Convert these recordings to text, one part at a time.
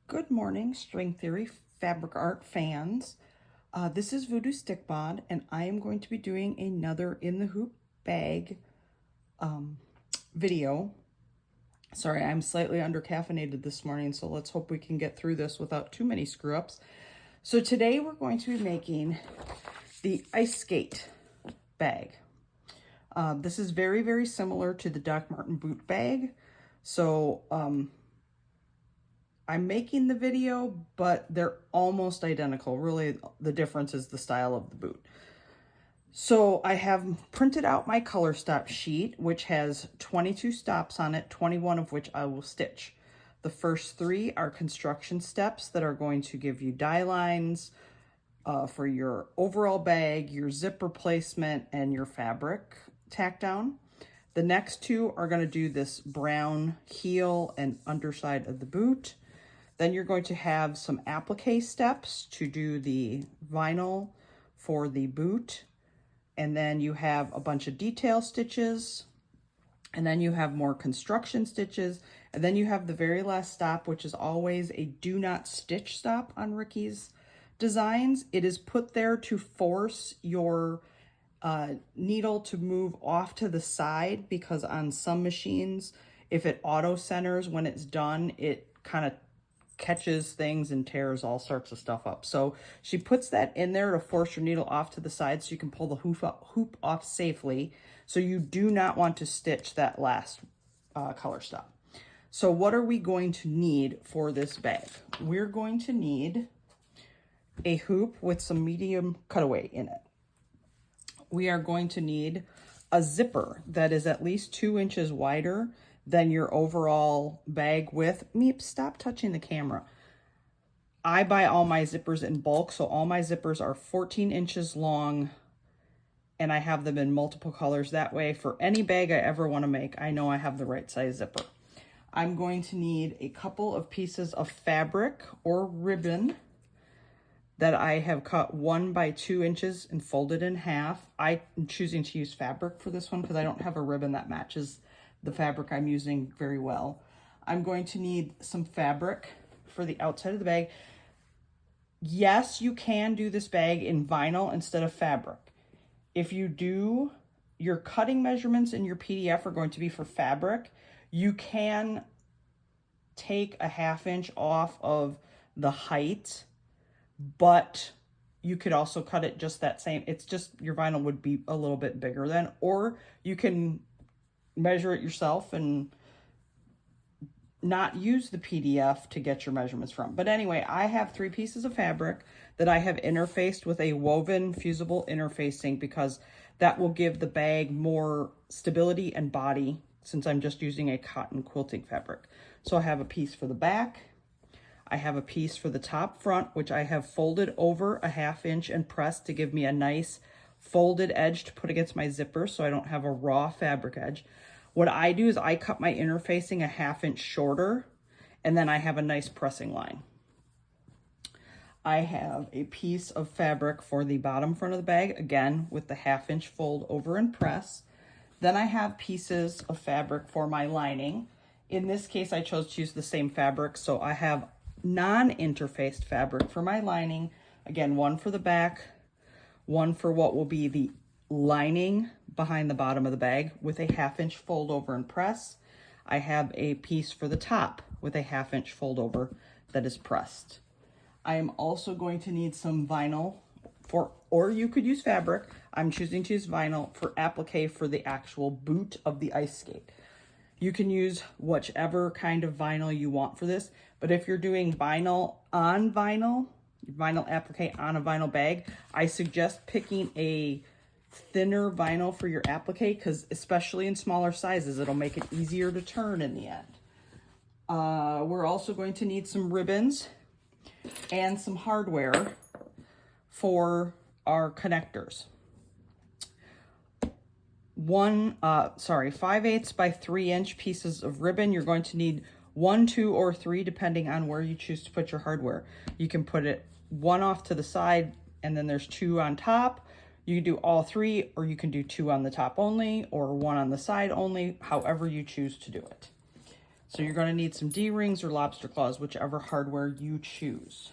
Good morning, String Theory Fabric Art fans. This is Voodoo Stick Bod, and I am going to be doing another In the Hoop bag video. Sorry, I'm slightly under-caffeinated this morning, so let's hope we can get through this without too many screw-ups. So today we're going to be making the ice skate bag. This is very, very similar to the Doc Martin boot bag. So, I'm making the video, but they're almost identical. Really, the difference is the style of the boot. So I have printed out my color stop sheet, which has 22 stops on it, 21 of which I will stitch. The first 3 are construction steps that are going to give you die lines for your overall bag, your zipper placement, and your fabric tack down. The next 2 are going to do this brown heel and underside of the boot. Then you're going to have some applique steps to do the vinyl for the boot. And then you have a bunch of detail stitches. And then you have more construction stitches. And then you have the very last stop, which is always a do not stitch stop on Ricky's designs. It is put there to force your needle to move off to the side, because on some machines, if it auto centers when it's done, it kind of catches things and tears all sorts of stuff up. So she puts that in there to force your needle off to the side so you can pull the hoop off safely. So you do not want to stitch that last color stop. So what are we going to need for this bag? We're going to need a hoop with some medium cutaway in it. We are going to need a zipper that is at least 2 inches wider than your overall bag width. Meep, stop touching the camera. I buy all my zippers in bulk, so all my zippers are 14 inches long, and I have them in multiple colors. That way, for any bag I ever want to make, I know I have the right size zipper. I'm going to need a couple of pieces of fabric or ribbon that I have cut 1 by 2 inches and folded in half. I'm choosing to use fabric for this one because I don't have a ribbon that matches the fabric I'm using very well. I'm going to need some fabric for the outside of the bag. Yes, you can do this bag in vinyl instead of fabric. If you do, your cutting measurements in your PDF are going to be for fabric. You can take a 1/2 inch off of the height, but you could also cut it just that same. It's just your vinyl would be a little bit bigger then, or you can measure it yourself and not use the PDF to get your measurements from. But anyway, I have 3 pieces of fabric that I have interfaced with a woven fusible interfacing, because that will give the bag more stability and body, since I'm just using a cotton quilting fabric. So I have a piece for the back. I have a piece for the top front, which I have folded over a 1/2 inch and pressed to give me a nice folded edge to put against my zipper so I don't have a raw fabric edge. What I do is I cut my interfacing a 1/2 inch shorter, and then I have a nice pressing line. I have a piece of fabric for the bottom front of the bag, again with the 1/2 inch fold over and press. Then I have pieces of fabric for my lining. In this case, I chose to use the same fabric, so I have non-interfaced fabric for my lining. Again, 1 for the back, 1 for what will be the lining behind the bottom of the bag with a 1/2 inch fold over and press. I have a piece for the top with a 1/2 inch fold over that is pressed. I am also going to need some vinyl for, or you could use fabric. I'm choosing to use vinyl for applique for the actual boot of the ice skate. You can use whichever kind of vinyl you want for this, but if you're doing vinyl on vinyl, vinyl applique on a vinyl bag, I suggest picking a thinner vinyl for your applique, because especially in smaller sizes, it'll make it easier to turn in the end. We're also going to need some ribbons and some hardware for our connectors. 5/8 by 3 inch pieces of ribbon. You're going to need 1, 2, or 3, depending on where you choose to put your hardware. You can put it 1 off to the side, and then there's 2 on top. You can do all 3, or you can do 2 on the top only, or 1 on the side only, however you choose to do it. So you're going to need some D-rings or lobster claws, whichever hardware you choose.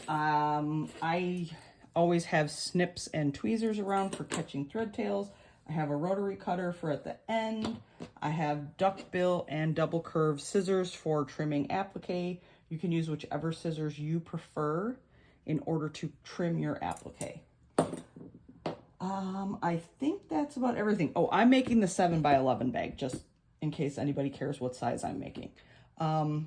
I always have snips and tweezers around for catching thread tails. I have a rotary cutter for at the end. I have duckbill and double curve scissors for trimming applique. You can use whichever scissors you prefer in order to trim your applique. I think that's about everything. Oh, I'm making the 7x11 bag, just in case anybody cares what size I'm making. I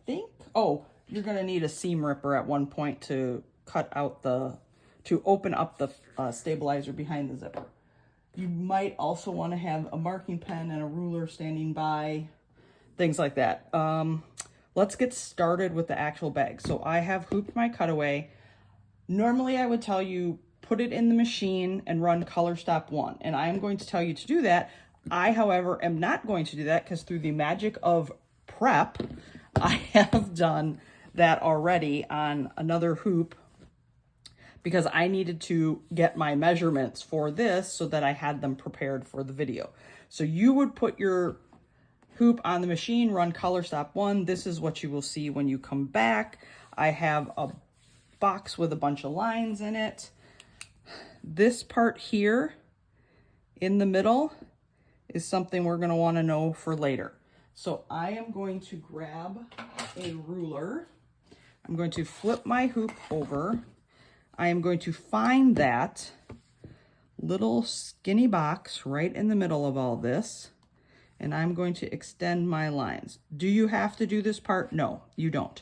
think, oh, you're going to need a seam ripper at one point to cut out to open up the stabilizer behind the zipper. You might also want to have a marking pen and a ruler standing by, things like that. Let's get started with the actual bag. So I have hooped my cutaway. Normally I would tell you, put it in the machine and run color stop 1. And I am going to tell you to do that. I, however, am not going to do that because through the magic of prep, I have done that already on another hoop because I needed to get my measurements for this so that I had them prepared for the video. So you would put your hoop on the machine, run color stop 1. This is what you will see when you come back. I have a box with a bunch of lines in it. This part here in the middle is something we're going to want to know for later. So I am going to grab a ruler. I'm going to flip my hoop over. I am going to find that little skinny box right in the middle of all this, and I'm going to extend my lines. Do you have to do this part? No, you don't.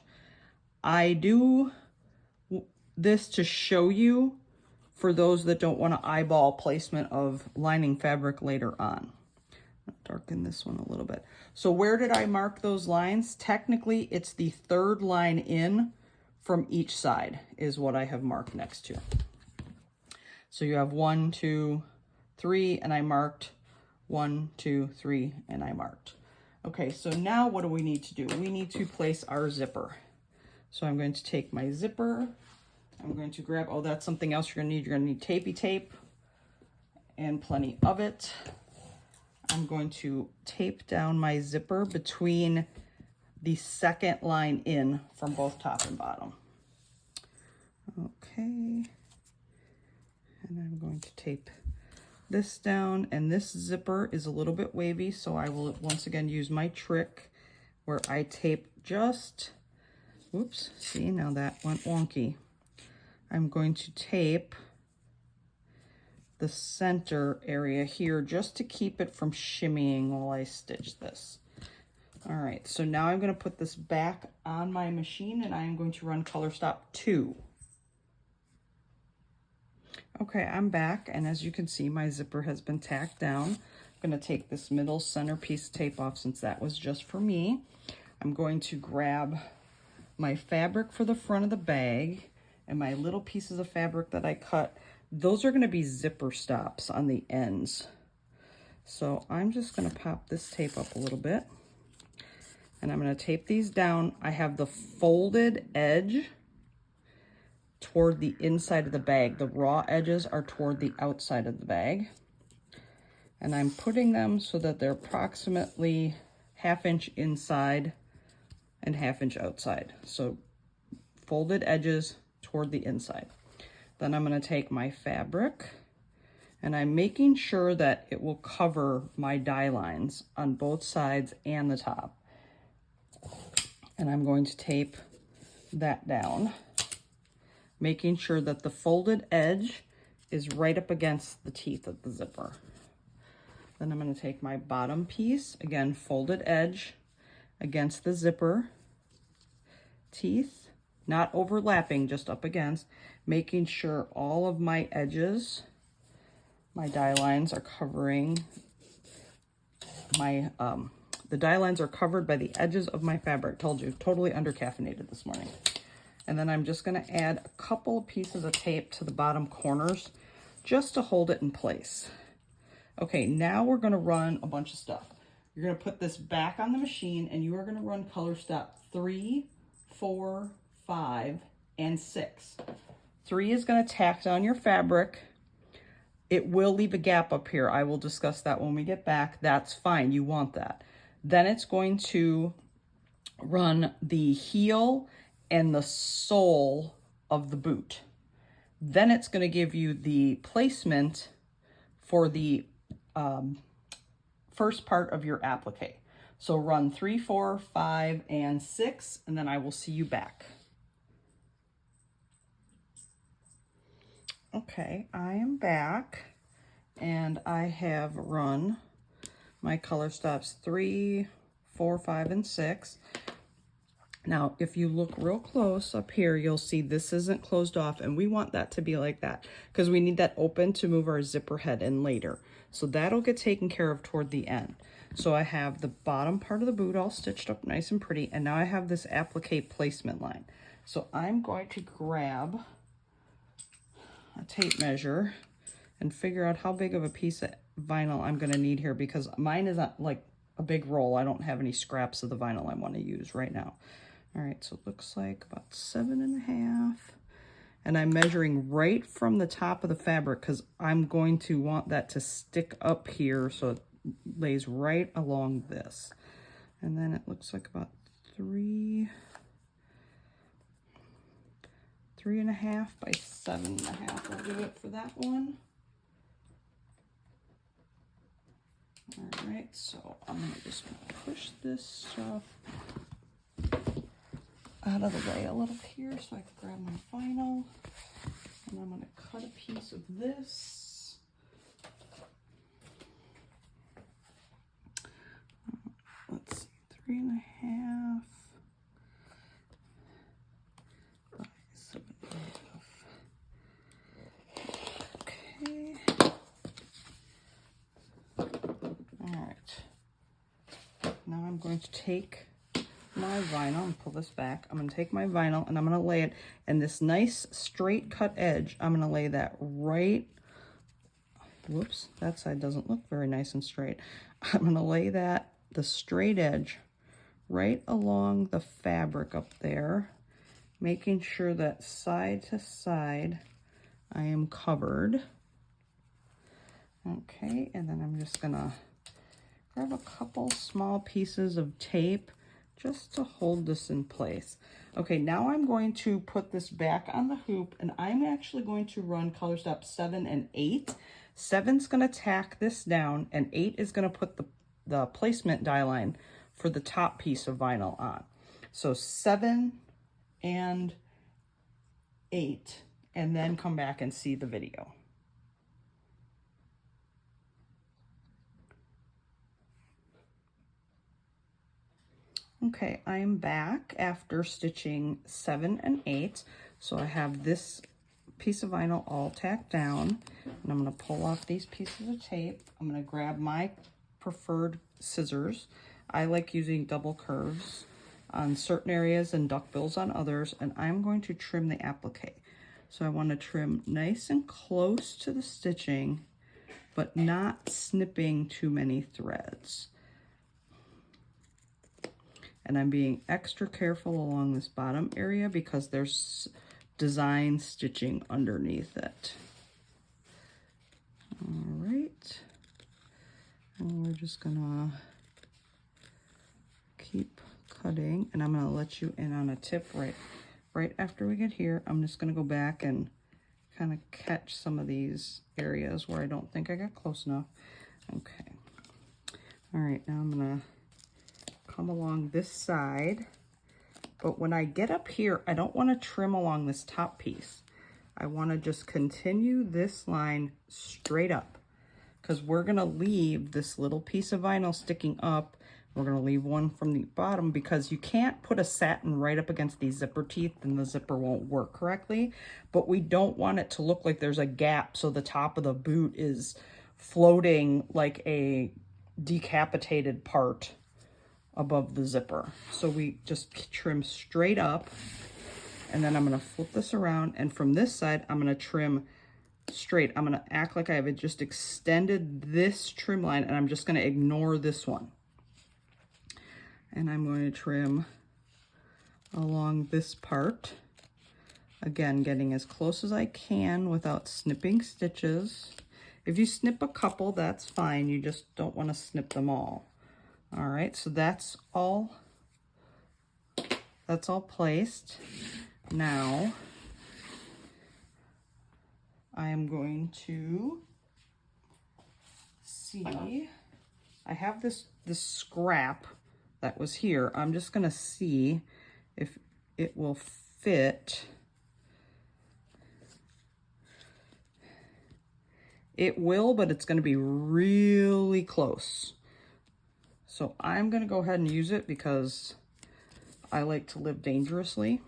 I do this to show you for those that don't want to eyeball placement of lining fabric later on. I'll darken this one a little bit. So where did I mark those lines? Technically, it's the third line in from each side is what I have marked next to. So you have 1, 2, 3, and I marked 1, 2, 3, and I marked. Okay, so now what do we need to do? We need to place our zipper. So I'm going to take my zipper. I'm going to grab, oh, that's something else you're gonna need. You're gonna need tapey tape and plenty of it. I'm going to tape down my zipper between the second line in from both top and bottom. Okay. And I'm going to tape this down, and this zipper is a little bit wavy, so I will once again use my trick where I tape just, whoops, see, now that went wonky. I'm going to tape the center area here just to keep it from shimmying while I stitch this. All right, so now I'm going to put this back on my machine and I am going to run color stop 2. Okay, I'm back, and as you can see, my zipper has been tacked down. I'm going to take this middle centerpiece tape off since that was just for me. I'm going to grab my fabric for the front of the bag and my little pieces of fabric that I cut. Those are going to be zipper stops on the ends. So I'm just going to pop this tape up a little bit, and I'm going to tape these down. I have the folded edge toward the inside of the bag. The raw edges are toward the outside of the bag. And I'm putting them so that they're approximately 1/2 inch inside and 1/2 inch outside. So folded edges toward the inside. Then I'm going to take my fabric and I'm making sure that it will cover my die lines on both sides and the top. And I'm going to tape that down, making sure that the folded edge is right up against the teeth of the zipper. Then I'm going to take my bottom piece, again, folded edge against the zipper teeth, not overlapping, just up against, making sure all of my edges, my die lines are covering my, the die lines are covered by the edges of my fabric. Told you, totally under-caffeinated this morning. And then I'm just going to add a couple of pieces of tape to the bottom corners just to hold it in place. Okay, now we're going to run a bunch of stuff. You're going to put this back on the machine and you are going to run color stop 3, 4, 5, and 6. 3 is going to tack down your fabric It will leave a gap up here. I will discuss that when we get back. That's fine. You want that. Then it's going to run the heel and the sole of the boot. Then it's going to give you the placement for the first part of your applique. So run 3, 4, 5, and 6, and then I will see you back. Okay, I am back, and I have run my color stops 3, 4, 5, and 6. Now, if you look real close up here, you'll see this isn't closed off, and we want that to be like that because we need that open to move our zipper head in later. So that'll get taken care of toward the end. So I have the bottom part of the boot all stitched up nice and pretty, and now I have this applique placement line. So I'm going to grab a tape measure and figure out how big of a piece of vinyl I'm going to need here, because mine is not like a big roll. I don't have any scraps of the vinyl I want to use right now. All right, so it looks like about 7.5. And I'm measuring right from the top of the fabric because I'm going to want that to stick up here so it lays right along this. And then it looks like about 3.5 by 7.5. I'll do it for that one. All right, so I'm just gonna push this stuff out of the way a little here so I can grab my vinyl, and I'm going to cut a piece of this. Let's see, 3.5 by 7.5. Okay. All right. Now I'm going to take my vinyl and pull this back. I'm going to take my vinyl and I'm going to lay it in this nice straight cut edge. I'm going to lay that right, whoops, that side doesn't look very nice and straight. I'm going to lay that, the straight edge, right along the fabric up there, making sure that side to side I am covered. Okay, and then I'm just going to grab a couple small pieces of tape just to hold this in place. Okay, now I'm going to put this back on the hoop, and I'm actually going to run color stop 7 and 8. 7's going to tack this down, and 8 is going to put the placement die line for the top piece of vinyl on. So 7 and 8, and then come back and see the video. Okay, I'm back after stitching 7 and 8. So I have this piece of vinyl all tacked down, and I'm going to pull off these pieces of tape. I'm going to grab my preferred scissors. I like using double curves on certain areas and duckbills on others, and I'm going to trim the applique. So I want to trim nice and close to the stitching, but not snipping too many threads. And I'm being extra careful along this bottom area because there's design stitching underneath it. All right. And we're just gonna keep cutting, and I'm gonna let you in on a tip right after we get here. I'm just gonna go back and kind of catch some of these areas where I don't think I got close enough. Okay. All right, now I'm gonna come along this side, but when I get up here, I don't want to trim along this top piece. I want to just continue this line straight up because we're going to leave this little piece of vinyl sticking up. We're going to leave one from the bottom because you can't put a satin right up against these zipper teeth and the zipper won't work correctly, but we don't want it to look like there's a gap so the top of the boot is floating like a decapitated part above the zipper. So we just trim straight up, and then I'm going to flip this around, and from this side I'm going to trim straight. I'm going to act like I have just extended this trim line, and I'm just going to ignore this one. And I'm going to trim along this part, again getting as close as I can without snipping stitches. If you snip a couple, that's fine. You just don't want to snip them all. All right, so that's all placed. Now I am going to see, I have this scrap that was here. I'm just gonna see if it will fit. It will, but it's gonna be really close. So I'm gonna go ahead and use it because I like to live dangerously,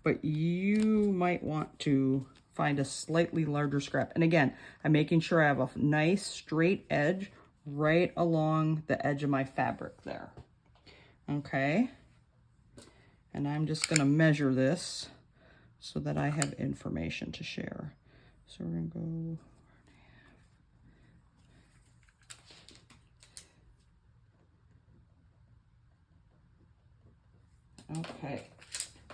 but you might want to find a slightly larger scrap. And again, I'm making sure I have a nice straight edge right along the edge of my fabric there. Okay. And I'm just gonna measure this so that I have information to share. So we're gonna go. Okay,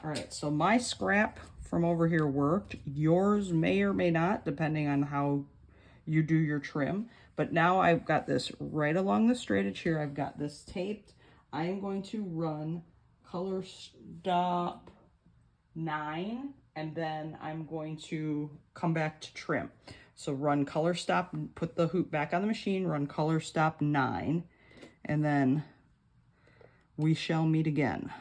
all right, so my scrap from over here worked. Yours may or may not, depending on how you do your trim. But now I've got this right along the straight edge here. I've got this taped. I am going to run color stop 9, and then I'm going to come back to trim. So run color stop, put the hoop back on the machine, run color stop 9, and then we shall meet again.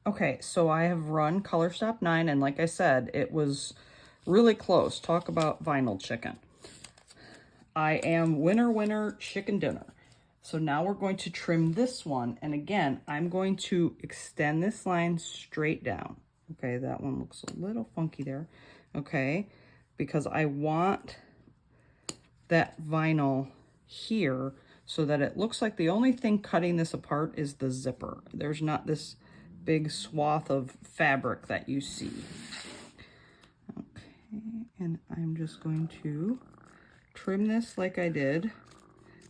Okay, so I have run color stop 9, and like I said, it was really close. Talk about vinyl chicken. I am winner, chicken dinner. So now we're going to trim this one, and again, I'm going to extend this line straight down. Okay, that one looks a little funky there. Okay, because I want that vinyl here so that it looks like the only thing cutting this apart is the zipper. There's not this big swath of fabric that you see. Okay, and I'm just going to trim this like I did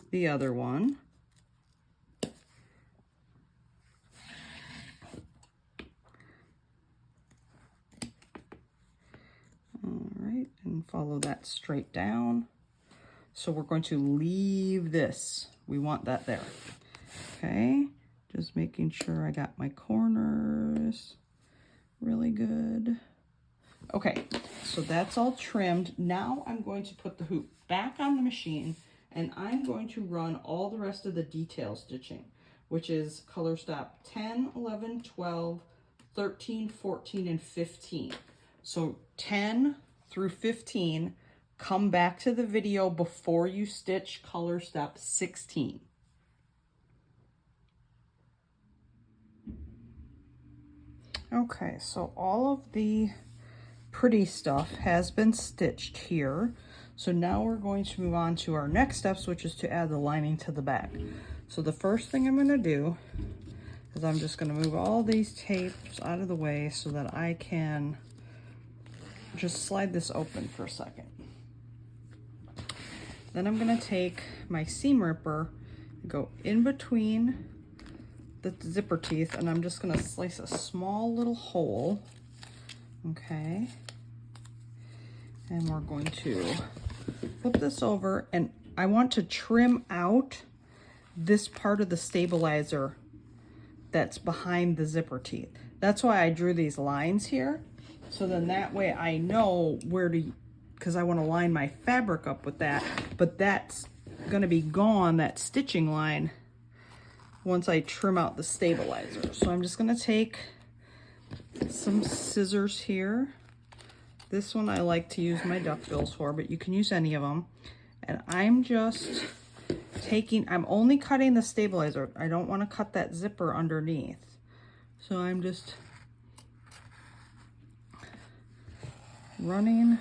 the other one. All right, and follow that straight down. So we're going to leave this. We want that there. Okay. Just making sure I got my corners really good. Okay, so that's all trimmed. Now I'm going to put the hoop back on the machine, and I'm going to run all the rest of the detail stitching, which is color stop 10, 11, 12, 13, 14, and 15. So 10 through 15, come back to the video before you stitch color stop 16. Okay, so all of the pretty stuff has been stitched here. So now we're going to move on to our next steps, which is to add the lining to the back. So the first thing I'm going to do is I'm just going to move all these tapes out of the way so that I can just slide this open for a second. Then I'm going to take my seam ripper and go in between the zipper teeth, and I'm just going to slice a small little hole. Okay, and we're going to flip this over, and I want to trim out this part of the stabilizer that's behind the zipper teeth. That's why I drew these lines here, so then that way I know where to, because I want to line my fabric up with that, but that's going to be gone, that stitching line, once I trim out the stabilizer. So I'm just going to take some scissors here. This one I like to use my duckbills for, but you can use any of them. And I'm just taking, I'm only cutting the stabilizer. I don't want to cut that zipper underneath. So I'm just running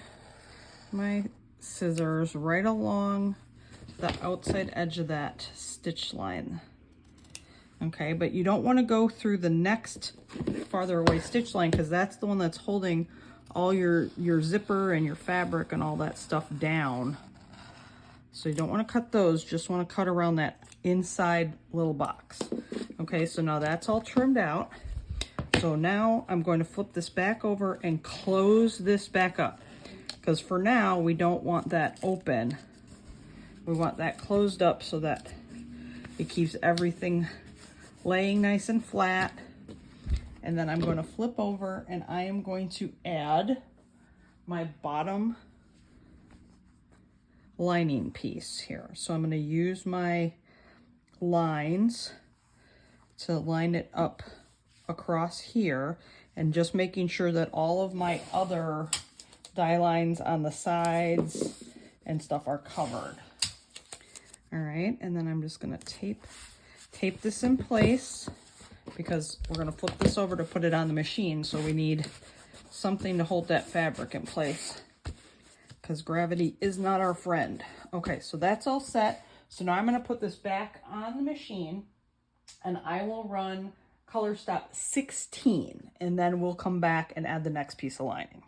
my scissors right along the outside edge of that stitch line. Okay, but you don't want to go through the next farther away stitch line, because that's the one that's holding all your zipper and your fabric and all that stuff down. So you don't want to cut those, just want to cut around that inside little box. Okay, so now that's all trimmed out. So now I'm going to flip this back over and close this back up, because for now we don't want that open. We want that closed up so that it keeps everything laying nice and flat. And then I'm going to flip over and I am going to add my bottom lining piece here. So I'm going to use my lines to line it up across here, and just making sure that all of my other die lines on the sides and stuff are covered. All right, and then I'm just going to tape this in place, because we're going to flip this over to put it on the machine, so we need something to hold that fabric in place, because gravity is not our friend. Okay, so that's all set. So now I'm going to put this back on the machine, and I will run color stop 16, and then we'll come back and add the next piece of lining.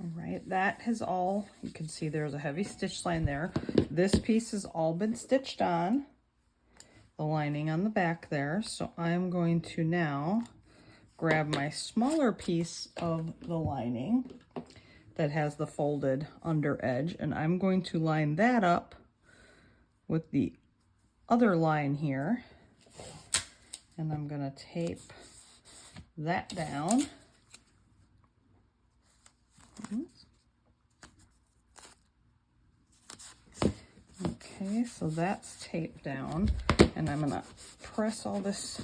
All right, that has all, you can see there's a heavy stitch line there. This piece has all been stitched on, the lining on the back there. So I'm going to now grab my smaller piece of the lining that has the folded under edge, and I'm going to line that up with the other line here. And I'm going to tape that down. Okay, so that's taped down, and I'm gonna press all this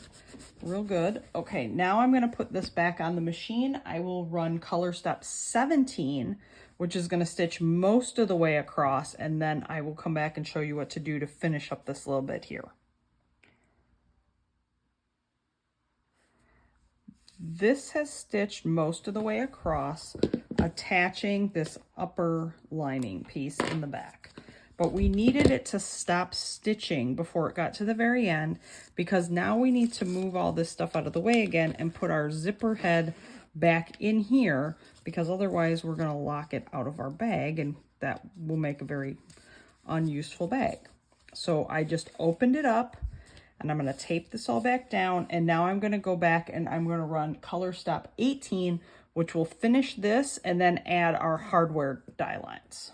real good. Okay, now I'm gonna put this back on the machine. I will run color step 17, which is gonna stitch most of the way across, and then I will come back and show you what to do to finish up this little bit here. This has stitched most of the way across, attaching this upper lining piece in the back. But we needed it to stop stitching before it got to the very end, because now we need to move all this stuff out of the way again and put our zipper head back in here, because otherwise we're going to lock it out of our bag, and that will make a very unuseful bag. So I just opened it up, and I'm going to tape this all back down, and now I'm going to go back and I'm going to run color stop 18, which will finish this and then add our hardware die lines.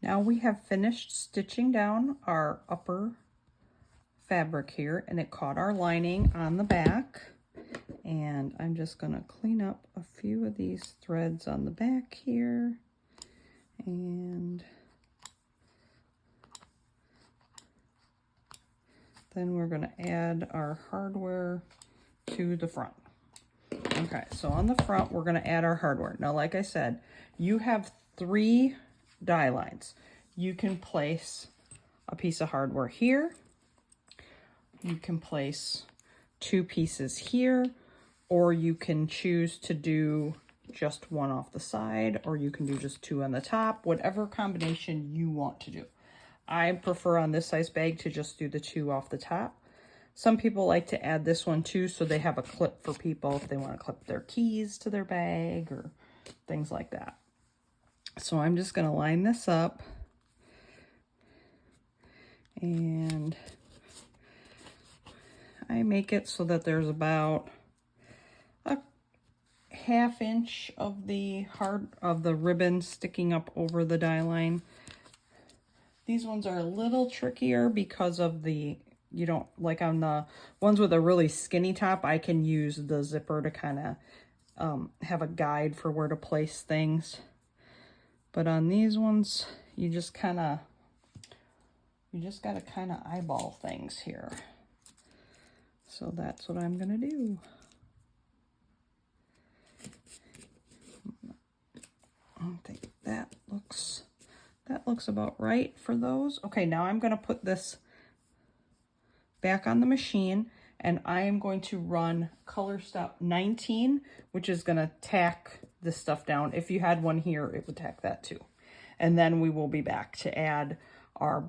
Now we have finished stitching down our upper fabric here, and it caught our lining on the back. And I'm just going to clean up a few of these threads on the back here. And then we're going to add our hardware to the front. Okay, so on the front, we're going to add our hardware. Now, like I said, you have 3 die lines. You can place a piece of hardware here. You can place 2 pieces here, or you can choose to do just 1 off the side, or you can do just 2 on the top, whatever combination you want to do. I prefer on this size bag to just do the 2 off the top. Some people like to add this one too, so they have a clip for people if they want to clip their keys to their bag or things like that. So I'm just going to line this up, and I make it so that there's about a ½ inch of the ribbon sticking up over the die line. These ones are a little trickier because of the, you don't, like on the ones with a really skinny top, I can use the zipper to kind of have a guide for where to place things. But on these ones, you just got to kind of eyeball things here. So that's what I'm going to do. I think that looks about right for those. Okay, now I'm going to put this back on the machine, and I am going to run color stop 19, which is going to tack this stuff down. If you had one here, it would tack that too. And then we will be back to add our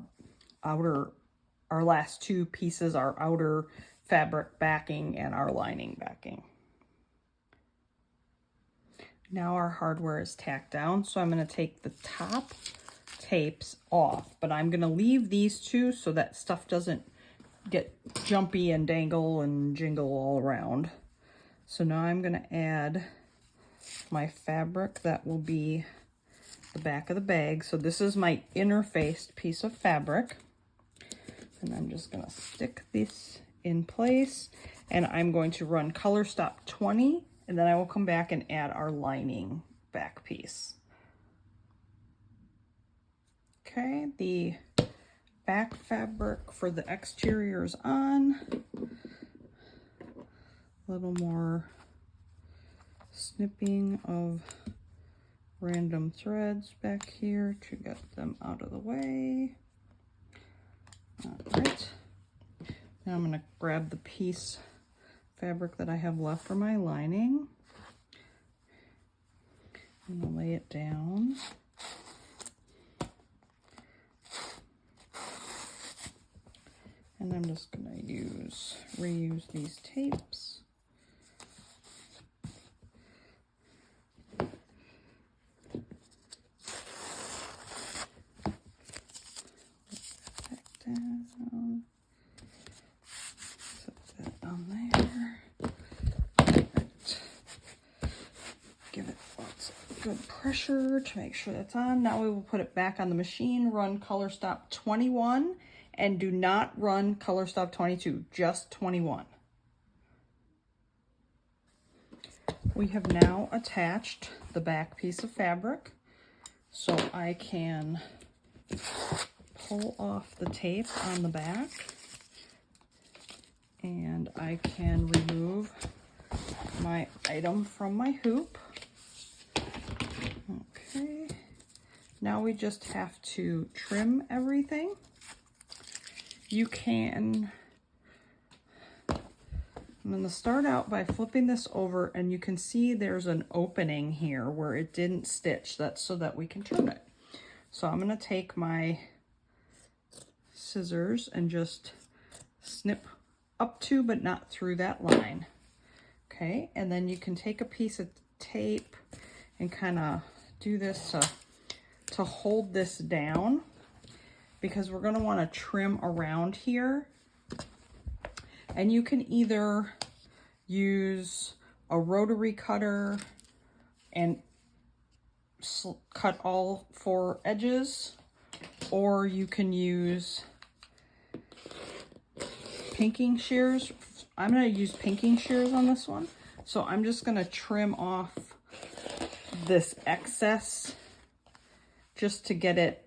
last 2 pieces, our outer fabric backing and our lining backing. Now our hardware is tacked down, so I'm going to take the top, tapes off, but I'm gonna leave these two so that stuff doesn't get jumpy and dangle and jingle all around. So now I'm gonna add my fabric that will be the back of the bag. So this is my interfaced piece of fabric. And I'm just gonna stick this in place, and I'm going to run color stop 20, and then I will come back and add our lining back piece. Okay, the back fabric for the exterior is on. A little more snipping of random threads back here to get them out of the way. All right, now I'm gonna grab the piece fabric that I have left for my lining. I'm gonna lay it down. And I'm just gonna reuse these tapes. Down. Set that on there. Perfect. Give it lots of good pressure to make sure that's on. Now we will put it back on the machine, run color stop 21, and do not run color stop 22, just 21. We have now attached the back piece of fabric, so I can pull off the tape on the back, and I can remove my item from my hoop. Okay, now we just have to trim everything. You can, I'm going to start out by flipping this over, and you can see there's an opening here where it didn't stitch. That's so that we can turn it. So I'm going to take my scissors and just snip up to but not through that line. Okay, and then you can take a piece of tape and kind of do this to hold this down, because we're going to want to trim around here. And you can either use a rotary cutter and cut all 4 edges, or you can use pinking shears. I'm going to use pinking shears on this one. So I'm just going to trim off this excess just to get it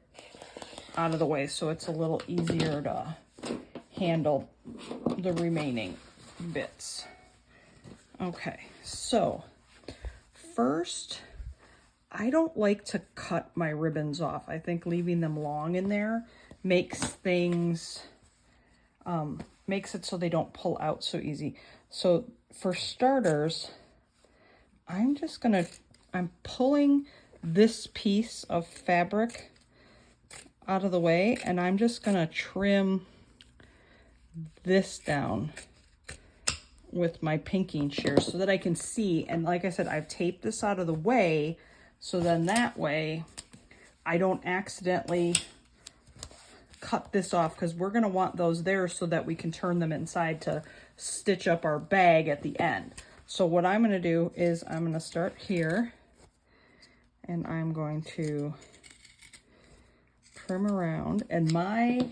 out of the way, so it's a little easier to handle the remaining bits. Okay, so first, I don't like to cut my ribbons off. I think leaving them long in there makes things, makes it so they don't pull out so easy. So for starters, I'm pulling this piece of fabric out of the way, and I'm just gonna trim this down with my pinking shears so that I can see. And like I said, I've taped this out of the way, so then that way I don't accidentally cut this off, because we're going to want those there so that we can turn them inside to stitch up our bag at the end. So what I'm going to do is I'm going to start here, and I'm going to trim around. And my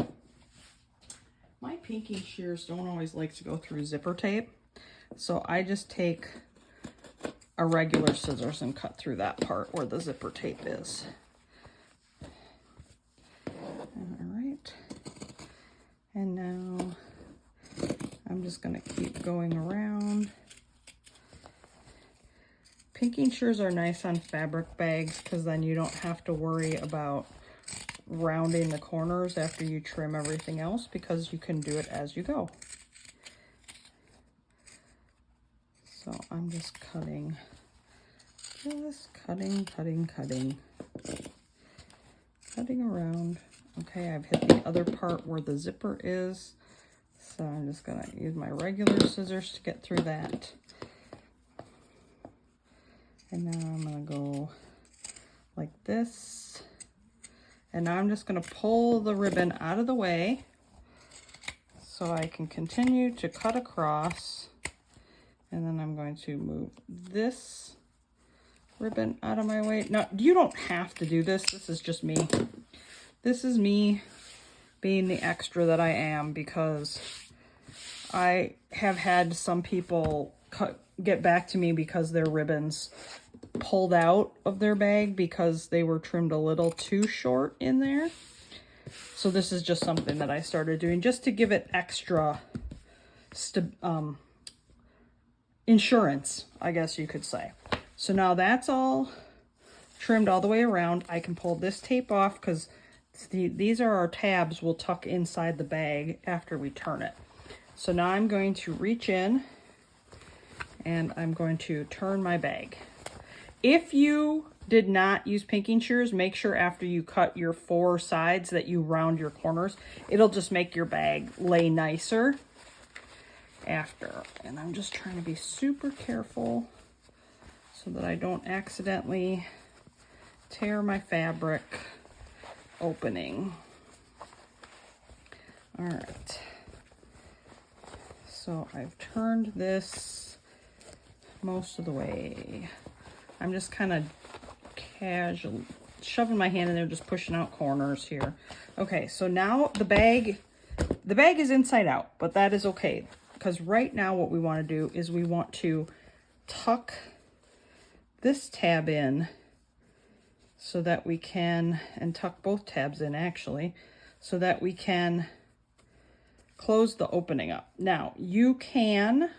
pinking shears don't always like to go through zipper tape, so I just take a regular scissors and cut through that part where the zipper tape is. All right, and now I'm just going to keep going around. Pinking shears are nice on fabric bags, because then you don't have to worry about rounding the corners after you trim everything else, because you can do it as you go. So I'm just cutting around. Okay, I've hit the other part where the zipper is, so I'm just gonna use my regular scissors to get through that. And now I'm gonna go like this, And now I'm just going to pull the ribbon out of the way so I can continue to cut across. And then I'm going to move this ribbon out of my way. Now, you don't have to do this. This is just me. This is me being the extra that I am, because I have had some people get back to me because their ribbons pulled out of their bag because they were trimmed a little too short in there. So this is just something that I started doing just to give it extra insurance, I guess you could say. So now that's all trimmed all the way around. I can pull this tape off because these are our tabs we'll tuck inside the bag after we turn it. So now I'm going to reach in and I'm going to turn my bag. If you did not use pinking shears, make sure after you cut your 4 sides that you round your corners. It'll just make your bag lay nicer after. And I'm just trying to be super careful so that I don't accidentally tear my fabric opening. All right. So I've turned this most of the way. I'm just kind of casual shoving my hand in there, just pushing out corners here. Okay, so now the bag is inside out, but that is okay, because right now what we want to do is we want to tuck this tab in so that we can, and tuck both tabs in actually, so that we can close the opening up. Now you can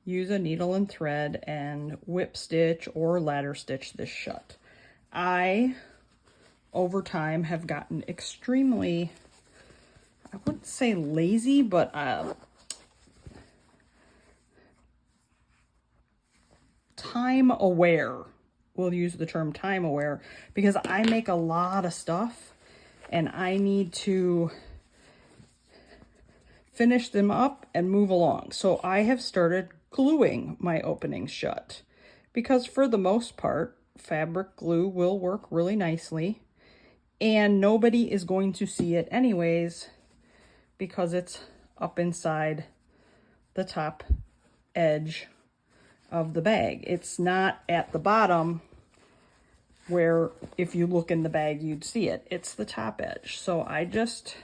use a needle and thread and whip stitch or ladder stitch this shut. I, over time, have gotten extremely, I wouldn't say lazy, but time aware. We'll use the term time aware, because I make a lot of stuff and I need to finish them up and move along. So I have started gluing my openings shut, because for the most part, fabric glue will work really nicely and nobody is going to see it anyways because it's up inside the top edge of the bag. It's not at the bottom where if you look in the bag you'd see it. It's the top edge. So I just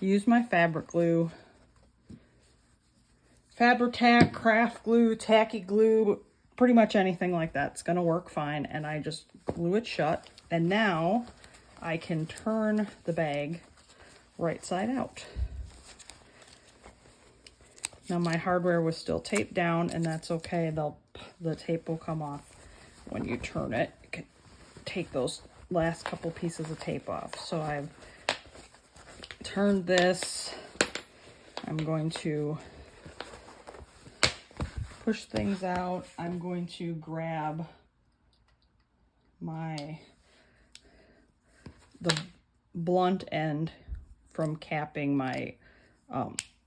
use my fabric glue, Fabri-Tac, craft glue, tacky glue, pretty much anything like that's gonna work fine, and I just glue it shut. And now I can turn the bag right side out. Now my hardware was still taped down, and that's okay. The tape will come off when you turn it. You can take those last couple pieces of tape off. So I've turned this. I'm going to push things out. I'm going to grab the blunt end from capping my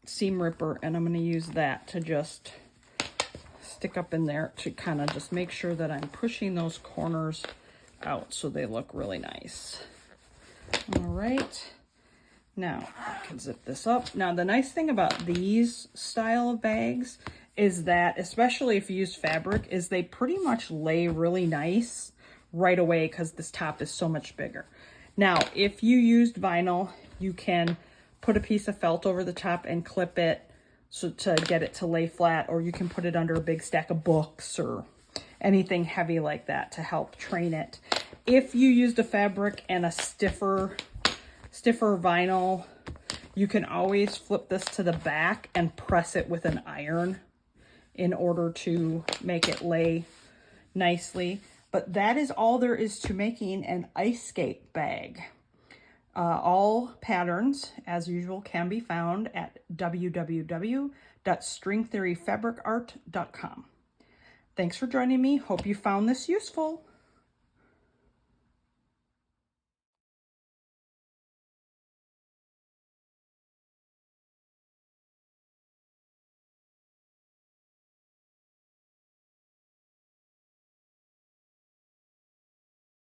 seam ripper, and I'm going to use that to just stick up in there to kind of just make sure that I'm pushing those corners out so they look really nice. All right. Now I can zip this up. Now the nice thing about these style of bags is that, especially if you use fabric, is they pretty much lay really nice right away because this top is so much bigger. Now, if you used vinyl, you can put a piece of felt over the top and clip it so to get it to lay flat, or you can put it under a big stack of books or anything heavy like that to help train it. If you used a fabric and a stiffer vinyl, you can always flip this to the back and press it with an iron in order to make it lay nicely. But that is all there is to making an ice skate bag. All patterns, as usual, can be found at www.stringtheoryfabricart.com. Thanks for joining me. Hope you found this useful.